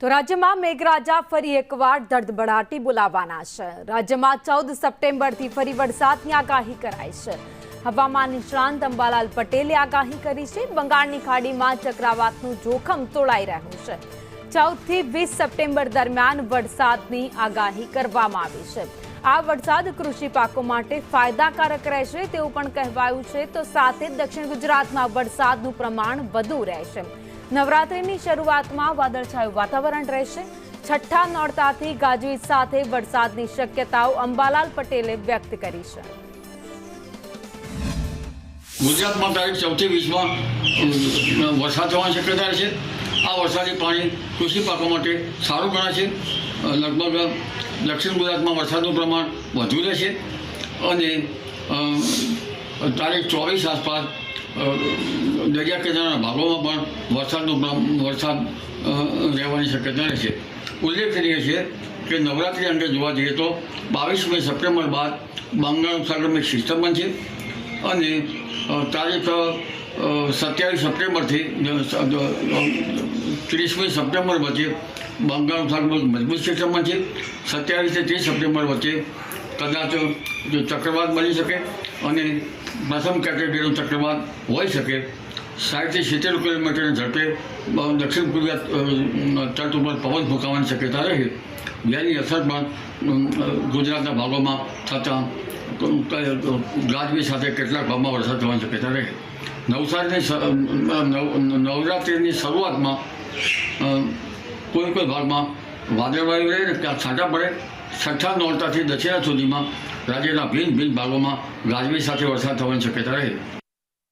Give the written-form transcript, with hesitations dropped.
તો રાજ્યમાં મેઘરાજા ફરી એકવાર ધડધડાટી બોલાવવાના છે। રાજ્યમાં 14 સપ્ટેમ્બરથી ફરી વરસાદની આગાહી કરાઈ છે। હવામાન નિષ્ણાંત અંબાલાલ પટેલે આગાહી કરી છે। બંગાળની ખાડીમાં ચક્રવાતનું જોખમ તોળાઈ રહ્યું છે। 14 થી 20 સપ્ટેમ્બર દરમિયાન વરસાદની આગાહી કરવામાં આવી છે। આ વરસાદ કૃષિ પાકો માટે ફાયદાકારક રહેશે તેવું પણ કહેવાયું છે। તો સાથે દક્ષિણ ગુજરાતમાં વરસાદનું પ્રમાણ વધુ રહેશે। નવરાત્રિની શરૂઆતમાં વાદળછાયું વાતાવરણ રહેશે। છઠ્ઠા નોરતાથી ગાજવીજ સાથે વરસાદની શક્યતાઓ અંબાલાલ પટેલે વ્યક્ત કરી છે। ગુજરાતમાં તારીખ 14-20 વરસાદ થવાની શક્યતા છે। આ વરસાદી પાણી કૃષિ પાકો માટે સારું ગણાશે। લગભગ દક્ષિણ ગુજરાતમાં વરસાદનું પ્રમાણ વધુ રહેશે અને તારીખ 24 આસપાસ દરિયા કિનારાના ભાગોમાં પણ વરસાદ રહેવાની શક્યતા રહેશે। ઉલ્લેખનીય છે કે નવરાત્રિ અંગે જોવા જઈએ તો 22મી સપ્ટેમ્બર બાદ બંગાળ ઉપસાગરમાં એક સિસ્ટમ બનશે અને તારીખ 27 સપ્ટેમ્બરથી 30મી સપ્ટેમ્બર વચ્ચે બંગાળ ઉપસાગરમાં મજબૂત સિસ્ટમ બનશે। 27 થી 30 સપ્ટેમ્બર વચ્ચે કદાચ ચક્રવાત બની શકે અને પ્રથમ કેટેગરીનું ચક્રવાત હોઈ શકે। 60 થી 70 કિલોમીટરની ઝડપે દક્ષિણ ગુજરાત તટ ઉપર પવન ફૂંકાવાની શક્યતા રહે, જેની અસર પણ ગુજરાતના ભાગોમાં થતાં ગાજવીજ સાથે કેટલાક ભાગમાં વરસાદ થવાની શક્યતા રહે। નવરાત્રિની શરૂઆતમાં કોઈ ભાગમાં વાદળવાયુ રહે ને ત્યાં છાંટા પડે। છઠ્ઠા નોરતાથી દશેરા સુધીમાં રાજ્યના ભિન્ન ભાગોમાં ગાજવીજ સાથે વરસાદ થવાની શક્યતા રહે।